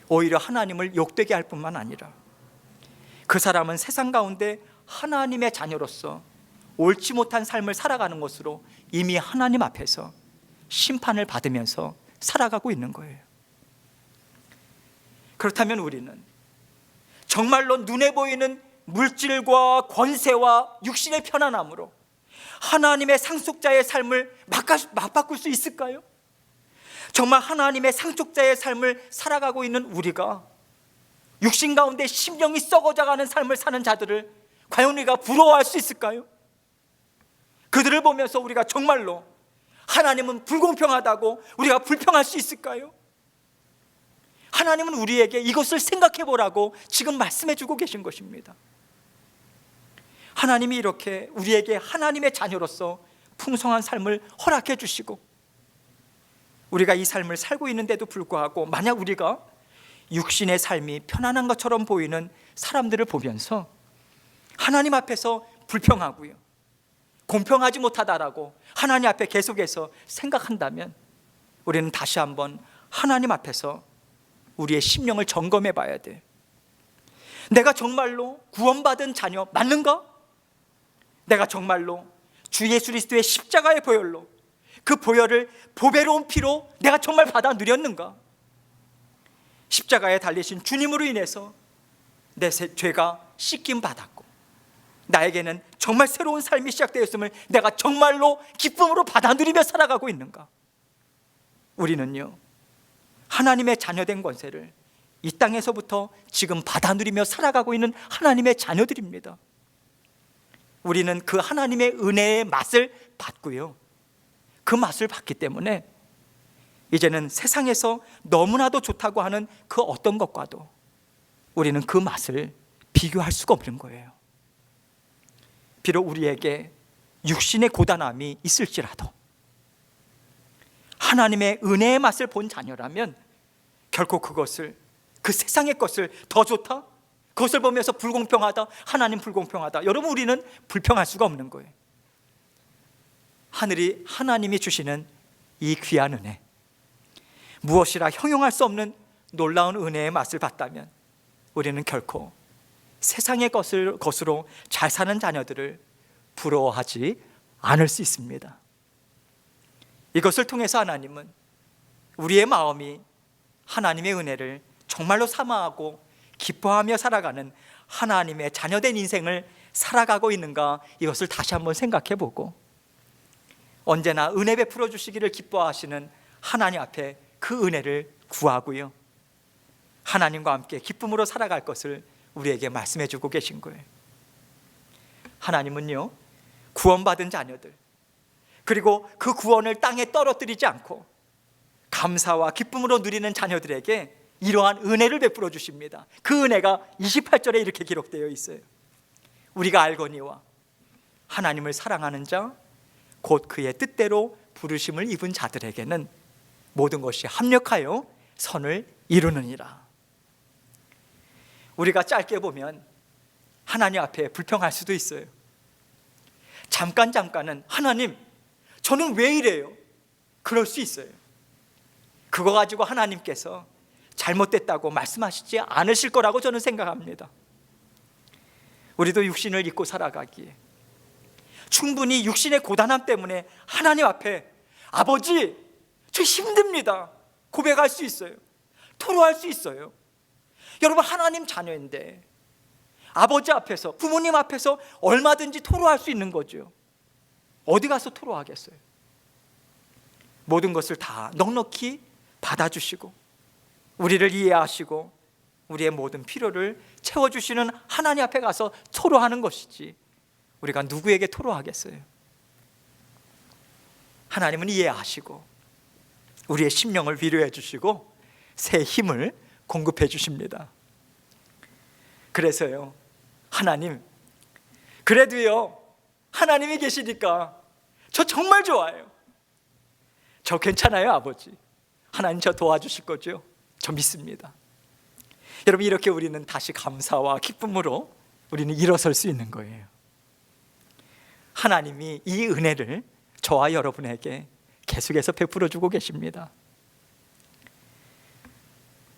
오히려 하나님을 욕되게 할 뿐만 아니라 그 사람은 세상 가운데 하나님의 자녀로서 옳지 못한 삶을 살아가는 것으로 이미 하나님 앞에서 심판을 받으면서 살아가고 있는 거예요. 그렇다면 우리는 정말로 눈에 보이는 물질과 권세와 육신의 편안함으로 하나님의 상속자의 삶을 맞바꿀 수 있을까요? 정말 하나님의 상속자의 삶을 살아가고 있는 우리가 육신 가운데 심령이 썩어져가는 삶을 사는 자들을 과연 우리가 부러워할 수 있을까요? 그들을 보면서 우리가 정말로 하나님은 불공평하다고 우리가 불평할 수 있을까요? 하나님은 우리에게 이것을 생각해 보라고 지금 말씀해 주고 계신 것입니다. 하나님이 이렇게 우리에게 하나님의 자녀로서 풍성한 삶을 허락해 주시고 우리가 이 삶을 살고 있는데도 불구하고 만약 우리가 육신의 삶이 편안한 것처럼 보이는 사람들을 보면서 하나님 앞에서 불평하고요, 공평하지 못하다라고 하나님 앞에 계속해서 생각한다면 우리는 다시 한번 하나님 앞에서 우리의 심령을 점검해 봐야 돼. 내가 정말로 구원받은 자녀 맞는가? 내가 정말로 주 예수 그리스도의 십자가의 보혈로 그 보혈을 보배로운 피로 내가 정말 받아 누렸는가? 십자가에 달리신 주님으로 인해서 내 죄가 씻김 받았고 나에게는 정말 새로운 삶이 시작되었음을 내가 정말로 기쁨으로 받아 누리며 살아가고 있는가? 우리는요, 하나님의 자녀된 권세를 이 땅에서부터 지금 받아 누리며 살아가고 있는 하나님의 자녀들입니다. 우리는 그 하나님의 은혜의 맛을 봤고요, 그 맛을 봤기 때문에 이제는 세상에서 너무나도 좋다고 하는 그 어떤 것과도 우리는 그 맛을 비교할 수가 없는 거예요. 비록 우리에게 육신의 고단함이 있을지라도 하나님의 은혜의 맛을 본 자녀라면 결코 그것을, 그 세상의 것을 더 좋다, 그것을 보면서 불공평하다, 하나님 불공평하다, 여러분 우리는 불평할 수가 없는 거예요. 하늘이 하나님이 주시는 이 귀한 은혜, 무엇이라 형용할 수 없는 놀라운 은혜의 맛을 봤다면 우리는 결코 세상의 것으로 잘 사는 자녀들을 부러워하지 않을 수 있습니다. 이것을 통해서 하나님은 우리의 마음이 하나님의 은혜를 정말로 사모하고 기뻐하며 살아가는 하나님의 자녀된 인생을 살아가고 있는가, 이것을 다시 한번 생각해 보고 언제나 은혜 베풀어 주시기를 기뻐하시는 하나님 앞에 그 은혜를 구하고요, 하나님과 함께 기쁨으로 살아갈 것을 우리에게 말씀해 주고 계신 거예요. 하나님은요, 구원받은 자녀들, 그리고 그 구원을 땅에 떨어뜨리지 않고 감사와 기쁨으로 누리는 자녀들에게 이러한 은혜를 베풀어 주십니다. 그 은혜가 28절에 이렇게 기록되어 있어요. 우리가 알거니와 하나님을 사랑하는 자 곧 그의 뜻대로 부르심을 입은 자들에게는 모든 것이 합력하여 선을 이루느니라. 우리가 짧게 보면 하나님 앞에 불평할 수도 있어요. 잠깐은 하나님, 저는 왜 이래요? 그럴 수 있어요. 그거 가지고 하나님께서 잘못됐다고 말씀하시지 않으실 거라고 저는 생각합니다. 우리도 육신을 입고 살아가기에 충분히 육신의 고단함 때문에 하나님 앞에 아버지, 저 힘듭니다 고백할 수 있어요. 토로할 수 있어요. 여러분, 하나님 자녀인데 아버지 앞에서, 부모님 앞에서 얼마든지 토로할 수 있는 거죠. 어디 가서 토로하겠어요? 모든 것을 다 넉넉히 받아주시고 우리를 이해하시고 우리의 모든 필요를 채워주시는 하나님 앞에 가서 토로하는 것이지 우리가 누구에게 토로하겠어요? 하나님은 이해하시고 우리의 심령을 위로해 주시고 새 힘을 공급해 주십니다. 그래서요, 하나님, 그래도요, 하나님이 계시니까 저 정말 좋아요. 저 괜찮아요, 아버지. 하나님 저 도와주실 거죠? 저 믿습니다. 여러분, 이렇게 우리는 다시 감사와 기쁨으로 우리는 일어설 수 있는 거예요. 하나님이 이 은혜를 저와 여러분에게 계속해서 베풀어 주고 계십니다.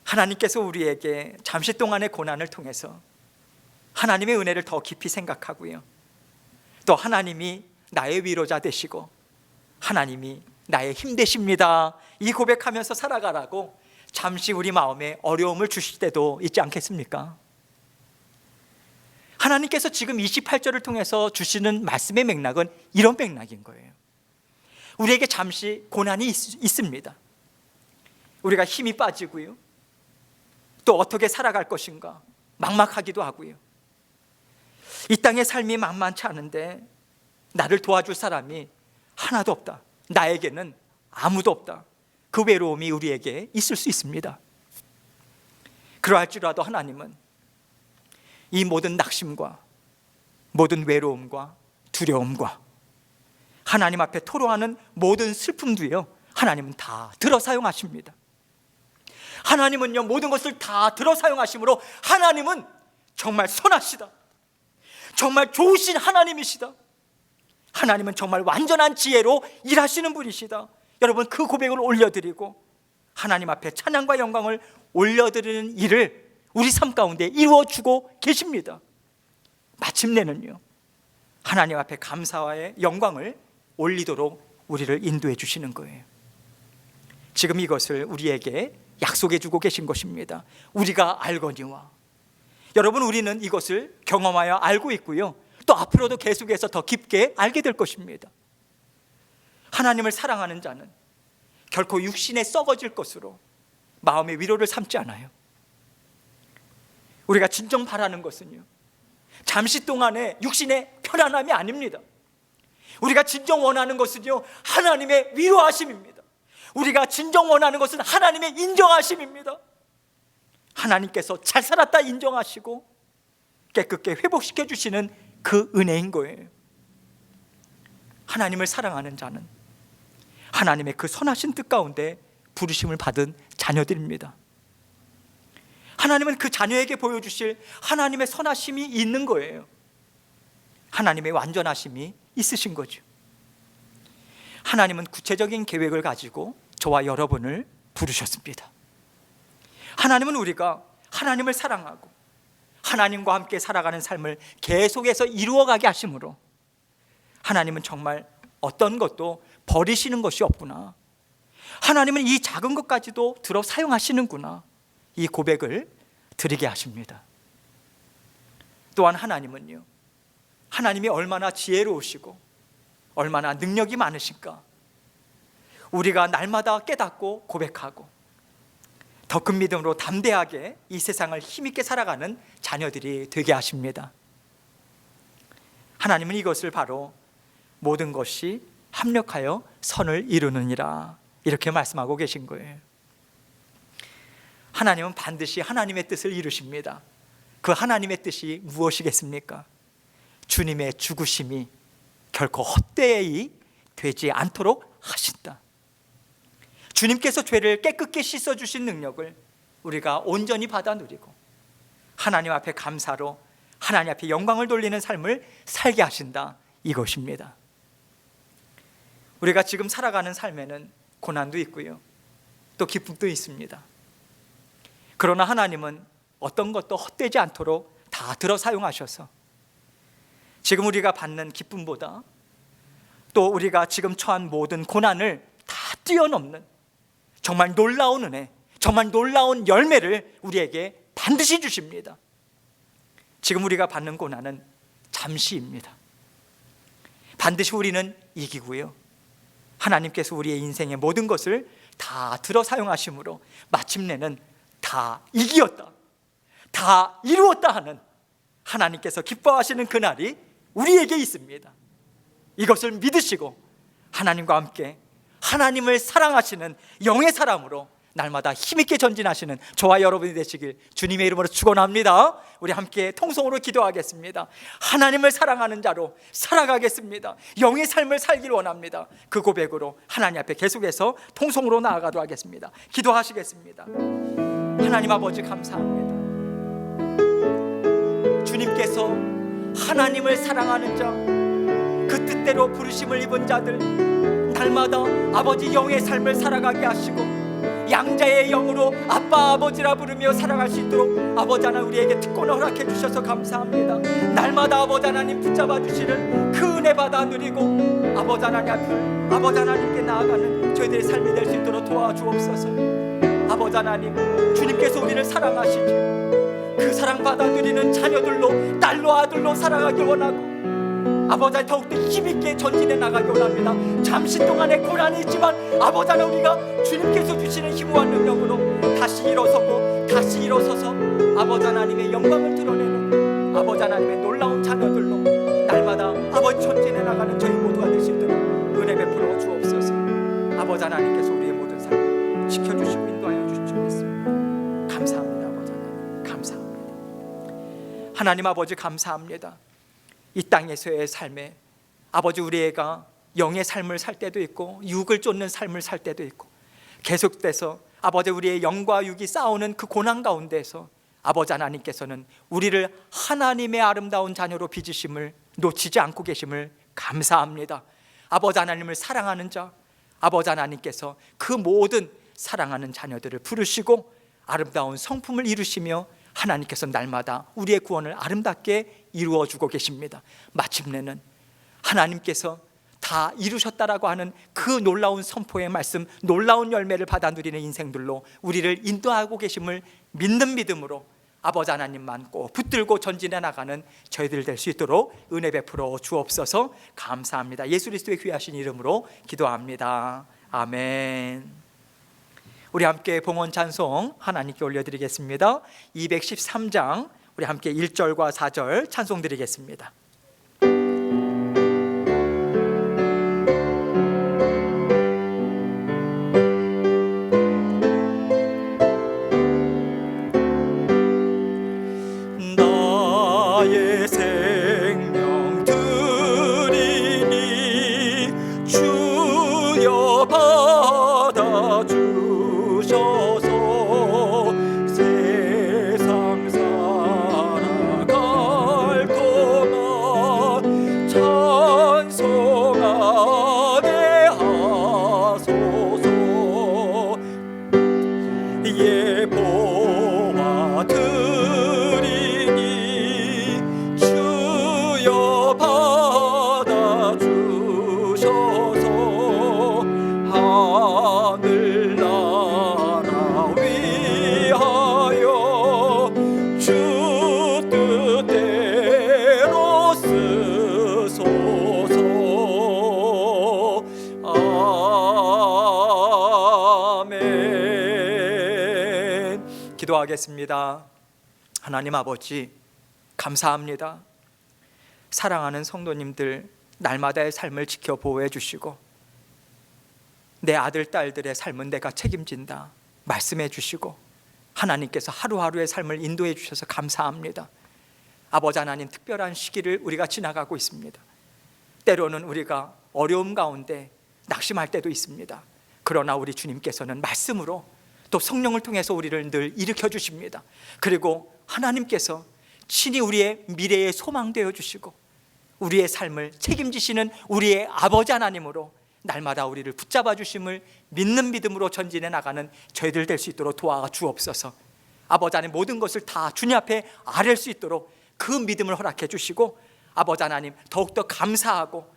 하나님께서 우리에게 잠시 동안의 고난을 통해서 하나님의 은혜를 더 깊이 생각하고요, 또 하나님이 나의 위로자 되시고 하나님이 나의 힘 되십니다, 이 고백하면서 살아가라고 잠시 우리 마음에 어려움을 주실 때도 있지 않겠습니까? 하나님께서 지금 28절을 통해서 주시는 말씀의 맥락은 이런 맥락인 거예요. 우리에게 잠시 고난이 있습니다. 우리가 힘이 빠지고요, 또 어떻게 살아갈 것인가 막막하기도 하고요, 이 땅의 삶이 만만치 않은데 나를 도와줄 사람이 하나도 없다, 나에게는 아무도 없다, 그 외로움이 우리에게 있을 수 있습니다. 그러할지라도 하나님은 이 모든 낙심과 모든 외로움과 두려움과 하나님 앞에 토로하는 모든 슬픔도요, 하나님은 다 들어 사용하십니다. 하나님은요, 모든 것을 다 들어 사용하심으로 하나님은 정말 선하시다, 정말 좋으신 하나님이시다, 하나님은 정말 완전한 지혜로 일하시는 분이시다. 여러분, 그 고백을 올려드리고 하나님 앞에 찬양과 영광을 올려드리는 일을 우리 삶 가운데 이루어주고 계십니다. 마침내는요, 하나님 앞에 감사와의 영광을 올리도록 우리를 인도해 주시는 거예요. 지금 이것을 우리에게 약속해 주고 계신 것입니다. 우리가 알거니와. 여러분, 우리는 이것을 경험하여 알고 있고요, 또 앞으로도 계속해서 더 깊게 알게 될 것입니다. 하나님을 사랑하는 자는 결코 육신에 썩어질 것으로 마음의 위로를 삼지 않아요. 우리가 진정 바라는 것은요, 잠시 동안의 육신의 편안함이 아닙니다. 우리가 진정 원하는 것은요, 하나님의 위로하심입니다. 우리가 진정 원하는 것은 하나님의 인정하심입니다. 하나님께서 잘 살았다 인정하시고 깨끗게 회복시켜 주시는 그 은혜인 거예요. 하나님을 사랑하는 자는 하나님의 그 선하신 뜻 가운데 부르심을 받은 자녀들입니다. 하나님은 그 자녀에게 보여주실 하나님의 선하심이 있는 거예요. 하나님의 완전하심이 있으신 거죠. 하나님은 구체적인 계획을 가지고 저와 여러분을 부르셨습니다. 하나님은 우리가 하나님을 사랑하고 하나님과 함께 살아가는 삶을 계속해서 이루어가게 하심으로 하나님은 정말 어떤 것도 버리시는 것이 없구나, 하나님은 이 작은 것까지도 들어 사용하시는구나, 이 고백을 드리게 하십니다. 또한 하나님은요, 하나님이 얼마나 지혜로우시고 얼마나 능력이 많으실까, 우리가 날마다 깨닫고 고백하고 더 큰 믿음으로 담대하게 이 세상을 힘있게 살아가는 자녀들이 되게 하십니다. 하나님은 이것을 바로 모든 것이 합력하여 선을 이루느니라, 이렇게 말씀하고 계신 거예요. 하나님은 반드시 하나님의 뜻을 이루십니다. 그 하나님의 뜻이 무엇이겠습니까? 주님의 죽으심이 결코 헛되이 되지 않도록 하신다. 주님께서 죄를 깨끗게 씻어주신 능력을 우리가 온전히 받아 누리고 하나님 앞에 감사로 하나님 앞에 영광을 돌리는 삶을 살게 하신다, 이것입니다. 우리가 지금 살아가는 삶에는 고난도 있고요, 또 기쁨도 있습니다. 그러나 하나님은 어떤 것도 헛되지 않도록 다 들어 사용하셔서 지금 우리가 받는 기쁨보다 또 우리가 지금 처한 모든 고난을 다 뛰어넘는 정말 놀라운 은혜, 정말 놀라운 열매를 우리에게 반드시 주십니다. 지금 우리가 받는 고난은 잠시입니다. 반드시 우리는 이기고요, 하나님께서 우리의 인생의 모든 것을 다 들어 사용하심으로 마침내는 다 이기었다, 다 이루었다 하는 하나님께서 기뻐하시는 그날이 우리에게 있습니다. 이것을 믿으시고 하나님과 함께 하나님을 사랑하시는 영의 사람으로 날마다 힘있게 전진하시는 저와 여러분이 되시길 주님의 이름으로 축원합니다. 우리 함께 통성으로 기도하겠습니다. 하나님을 사랑하는 자로 살아가겠습니다. 영의 삶을 살기를 원합니다. 그 고백으로 하나님 앞에 계속해서 통성으로 나아가도록 하겠습니다. 기도하시겠습니다. 하나님 아버지 감사합니다. 주님께서 하나님을 사랑하는 자, 그 뜻대로 부르심을 입은 자들 날마다 아버지 영의 삶을 살아가게 하시고 양자의 영으로 아빠 아버지라 부르며 살아갈 수 있도록 아버지 하나님 우리에게 특권을 허락해 주셔서 감사합니다. 날마다 아버지 하나님 붙잡아 주시는 그 은혜 받아 누리고 아버지 하나님 앞을 아버지 하나님께 나아가는 저희들의 삶이 될 수 있도록 도와주옵소서. 아버지 하나님, 주님께서 우리를 사랑하시지 그 사랑 받아 누리는 자녀들로 딸로 아들로 살아가길 원하고 아버지 하나님 더욱더 힘있게 전진해 나가길 원합니다. 잠시 동안의 고난이 있지만 아버지 하나님 우리가 주님께서 주시는 힘과 능력으로 다시 일어서고 다시 일어서서 아버지 하나님의 영광을 드러내는 아버지 하나님의 놀라운 자녀들로 날마다 아버지 전진해 나가는 저희 모두가 될 수 있도록 은혜 베풀어 주옵소서. 아버지 하나님께서 우리의 모든 삶을 지켜주시고 인도하여 주시겠습니다. 감사합니다. 아버지 하나님 감사합니다. 하나님 아버지 감사합니다. 이 땅에서의 삶에 아버지 우리가 영의 삶을 살 때도 있고 육을 쫓는 삶을 살 때도 있고 계속돼서 아버지 우리의 영과 육이 싸우는 그 고난 가운데에서 아버지 하나님께서는 우리를 하나님의 아름다운 자녀로 빚으심을 놓치지 않고 계심을 감사합니다. 아버지 하나님을 사랑하는 자, 아버지 하나님께서 그 모든 사랑하는 자녀들을 부르시고 아름다운 성품을 이루시며 하나님께서 날마다 우리의 구원을 아름답게 이루어주고 계십니다. 마침내는 하나님께서 다 이루셨다라고 하는 그 놀라운 선포의 말씀, 놀라운 열매를 받아 누리는 인생들로 우리를 인도하고 계심을 믿는 믿음으로 아버지 하나님만 꼭 붙들고 전진해 나가는 저희들 될 수 있도록 은혜 베풀어 주옵소서. 감사합니다. 예수 그리스도의 귀하신 이름으로 기도합니다. 아멘. 우리 함께 봉헌 찬송 하나님께 올려드리겠습니다. 213장 우리 함께 1절과 4절 찬송 드리겠습니다. 나의 생명 드리니 주여 받아주셔서 세상 살아갈 동안 찬송하게 하소서. 예보와 드리니 주여 받아주셔서 하늘나라 위하여 주 뜻대로 쓰소서. 아멘. 기도하겠습니다. 하나님 아버지, 감사합니다. 사랑하는 성도님들 날마다의 삶을 지켜 보호해 주시고 내 아들 딸들의 삶은 내가 책임진다 말씀해 주시고 하나님께서 하루하루의 삶을 인도해 주셔서 감사합니다. 아버지 하나님, 특별한 시기를 우리가 지나가고 있습니다. 때로는 우리가 어려움 가운데 낙심할 때도 있습니다. 그러나 우리 주님께서는 말씀으로 또 성령을 통해서 우리를 늘 일으켜 주십니다. 그리고 하나님께서 친히 우리의 미래의 소망 되어 주시고 우리의 삶을 책임지시는 우리의 아버지 하나님으로 날마다 우리를 붙잡아 주심을 믿는 믿음으로 전진해 나가는 저희들 될 수 있도록 도와 주옵소서. 아버지 하나님, 모든 것을 다 주님 앞에 아뢰 수 있도록 그 믿음을 허락해 주시고 아버지 하나님, 더욱더 감사하고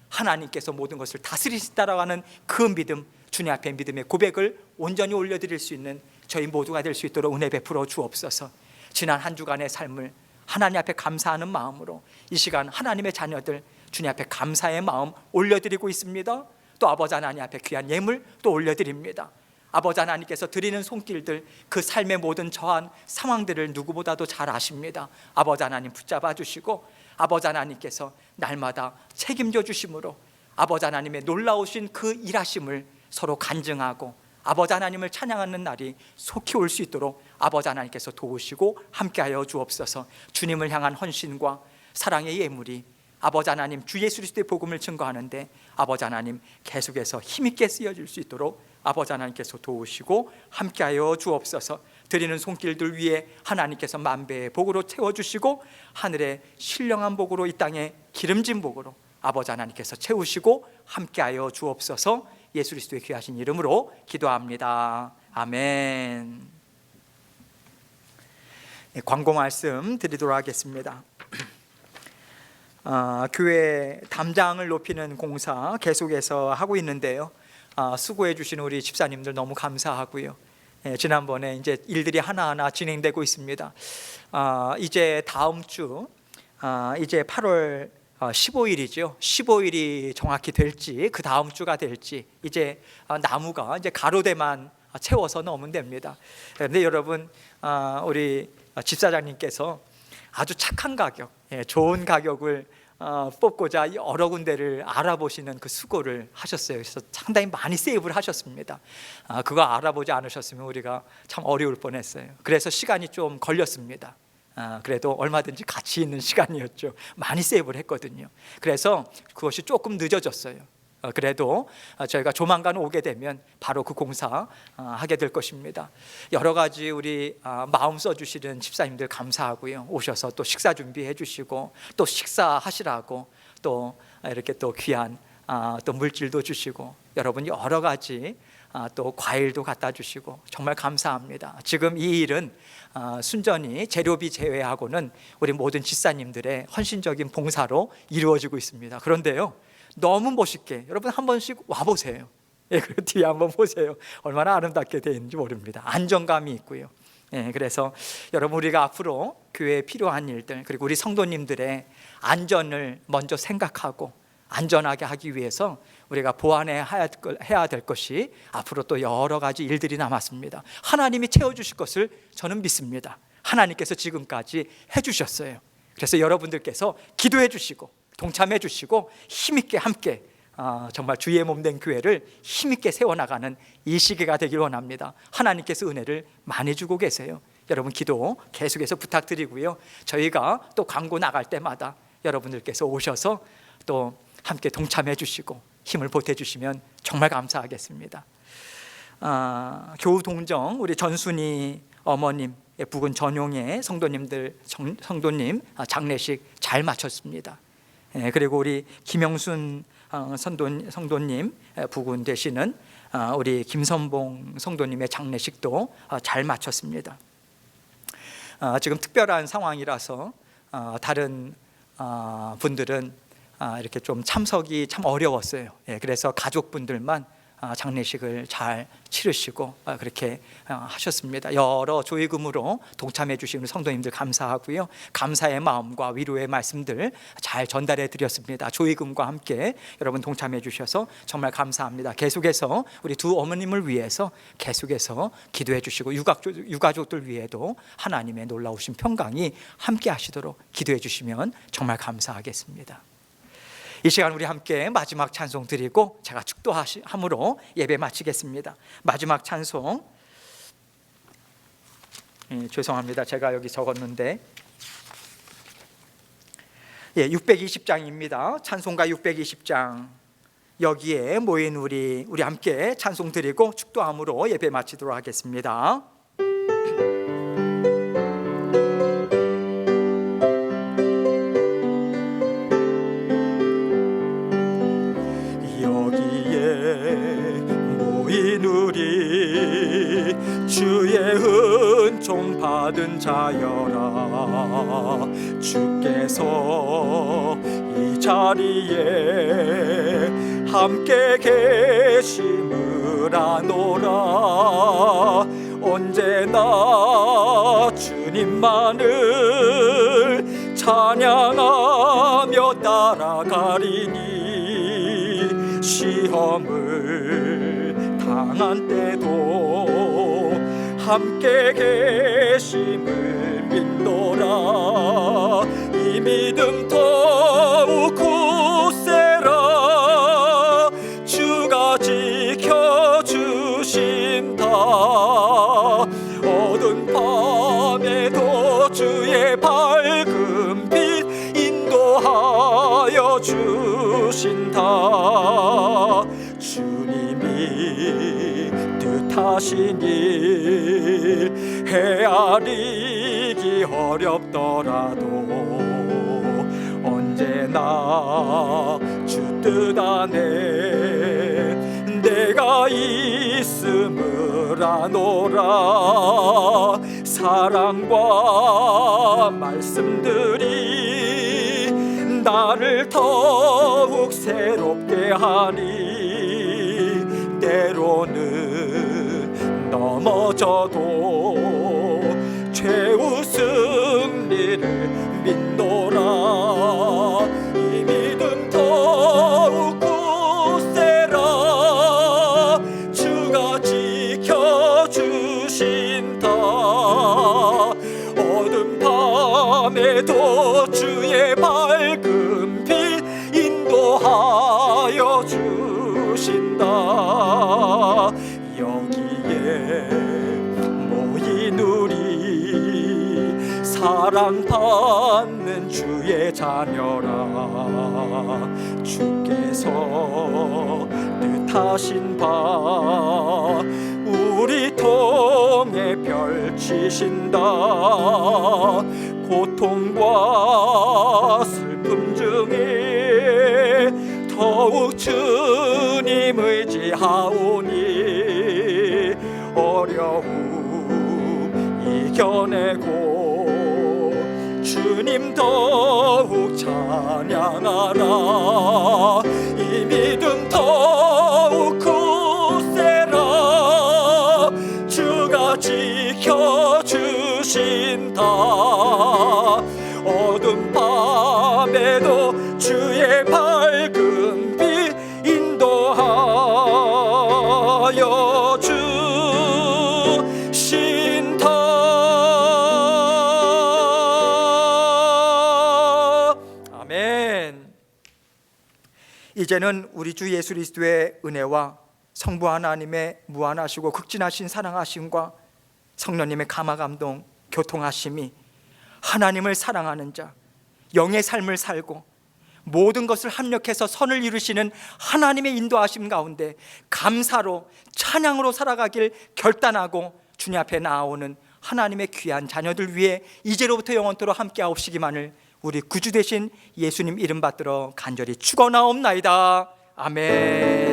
하나님께서 모든 것을 다스리시다라고 하는 그 믿음, 주님 앞에 믿음의 고백을 온전히 올려드릴 수 있는 저희 모두가 될 수 있도록 은혜 베풀어 주옵소서. 지난 한 주간의 삶을 하나님 앞에 감사하는 마음으로 이 시간 하나님의 자녀들 주님 앞에 감사의 마음 올려드리고 있습니다. 또 아버지 하나님 앞에 귀한 예물 또 올려드립니다. 아버지 하나님께서 드리는 손길들, 그 삶의 모든 저한 상황들을 누구보다도 잘 아십니다. 아버지 하나님 붙잡아 주시고 아버지 하나님께서 날마다 책임져 주심으로 아버지 하나님의 놀라우신 그 일하심을 서로 간증하고 아버지 하나님을 찬양하는 날이 속히 올 수 있도록 아버지 하나님께서 도우시고 함께하여 주옵소서. 주님을 향한 헌신과 사랑의 예물이 아버지 하나님 주 예수 그리스도의 복음을 증거하는데 아버지 하나님 계속해서 힘있게 쓰여질 수 있도록 아버지 하나님께서 도우시고 함께하여 주옵소서. 드리는 손길들 위에 하나님께서 만배의 복으로 채워주시고 하늘의 신령한 복으로 이 땅에 기름진 복으로 아버지 하나님께서 채우시고 함께하여 주옵소서. 예수 그리스도의 귀하신 이름으로 기도합니다. 아멘. 네, 광고 말씀 드리도록 하겠습니다. 교회 담장을 높이는 공사 계속해서 하고 있는데요. 수고해 주시는 우리 집사님들 너무 감사하고요. 지난번에 이제 일들이 하나하나 진행되고 있습니다. 이제 다음 주 이제 8월 15일이죠. 15일이 정확히 될지 그 다음 주가 될지 이제 나무가 이제 가로대만 채워서 넣으면 됩니다. 그런데 여러분, 우리 집사장님께서 아주 착한 가격, 좋은 가격을 뽑고자 여러 군데를 알아보시는 그 수고를 하셨어요. 그래서 상당히 많이 세이브를 하셨습니다. 그거 알아보지 않으셨으면 우리가 참 어려울 뻔했어요. 그래서 시간이 좀 걸렸습니다. 그래도 얼마든지 가치 있는 시간이었죠. 많이 세이브를 했거든요. 그래서 그것이 조금 늦어졌어요. 그래도 저희가 조만간 오게 되면 바로 그 공사 하게 될 것입니다. 여러 가지 우리 마음 써주시는 집사님들 감사하고요. 오셔서 또 식사 준비해 주시고 또 식사하시라고 또 이렇게 또 귀한 또 물질도 주시고 여러분 여러 가지 또 과일도 갖다 주시고 정말 감사합니다. 지금 이 일은 순전히 재료비 제외하고는 우리 모든 집사님들의 헌신적인 봉사로 이루어지고 있습니다. 그런데요, 너무 멋있게 여러분 한 번씩 와보세요. 그 뒤에 한번 보세요. 얼마나 아름답게 되어 있는지 모릅니다. 안정감이 있고요. 그래서 여러분, 우리가 앞으로 교회에 필요한 일들, 그리고 우리 성도님들의 안전을 먼저 생각하고 안전하게 하기 위해서 우리가 보완해야 될 것이 앞으로 또 여러 가지 일들이 남았습니다. 하나님이 채워주실 것을 저는 믿습니다. 하나님께서 지금까지 해주셨어요. 그래서 여러분들께서 기도해 주시고 동참해 주시고 힘있게 함께 정말 주의 몸된 교회를 힘있게 세워나가는 이 시기가 되길 원합니다. 하나님께서 은혜를 많이 주고 계세요. 여러분 기도 계속해서 부탁드리고요. 저희가 또 광고 나갈 때마다 여러분들께서 오셔서 또 함께 동참해 주시고 힘을 보태 주시면 정말 감사하겠습니다. 교우동정 우리 전순이 어머님 부근 전용의 성도님 장례식 잘 마쳤습니다. 그리고 우리 김영순 성도님 부군 되시는 우리 김선봉 성도님의 장례식도 잘 마쳤습니다. 지금 특별한 상황이라서 다른 분들은 이렇게 좀 참석이 참 어려웠어요. 그래서 가족분들만 장례식을 잘 치르시고 그렇게 하셨습니다. 여러 조의금으로 동참해 주시는 성도님들 감사하고요. 감사의 마음과 위로의 말씀들 잘 전달해 드렸습니다. 조의금과 함께 여러분 동참해 주셔서 정말 감사합니다. 계속해서 우리 두 어머님을 위해서 계속해서 기도해 주시고 유가족들 위에도 하나님의 놀라우신 평강이 함께 하시도록 기도해 주시면 정말 감사하겠습니다. 이 시간 우리 함께 마지막 찬송 드리고 제가 축도함으로 예배 마치겠습니다. 마지막 찬송 죄송합니다. 제가 여기 적었는데 620장입니다. 찬송가 620장 여기에 모인 우리 함께 찬송 드리고 축도함으로 예배 마치도록 하겠습니다. 우리 주의 은총 받은 자여라 주께서 이 자리에 함께 계심을 아노라 언제나 주님만을 찬양하며 따라가리니 시험을 당한 때도 함께 계심을 믿노라 이 믿음 더욱 굳세라 주가 지켜주신다 어두운 밤에도 주의 밝은 빛 인도하여 주신다 주님이 뜻하신 일 헤아리기 어렵더라도 언제나 주 뜻 안에 내가 있음을 아노라 사랑과 말씀들이 나를 더욱 새롭게 하니 때로는 넘어져도 최후 승리를 믿노라 이 믿음 더욱 굳세라 주가 지켜주신다 어두운 밤에도 주의 밝은 빛 인도하여 주신다 여기에 모인 우리 사랑받는 주의 자녀라 주께서 뜻하신 바 우리 통해 펼치신다 고통과 슬픔 중에 더욱 주님 의지하오니 어려움 이겨내고 주님 더욱 찬양하라 이 믿음 더욱 굳세라 주가 지켜주신다 어두운 밤에도 주의 밝은 이제는 우리 주 예수 그리스도의 은혜와 성부 하나님의 무한하시고 극진하신 사랑하심과 성령님의 감화감동 교통하심이 하나님을 사랑하는 자, 영의 삶을 살고 모든 것을 합력해서 선을 이루시는 하나님의 인도하심 가운데 감사로 찬양으로 살아가길 결단하고 주님 앞에 나아오는 하나님의 귀한 자녀들 위해 이제로부터 영원토록 함께하옵시기만을 우리 구주 되신 예수님 이름 받들어 간절히 축원하옵나이다. 아멘.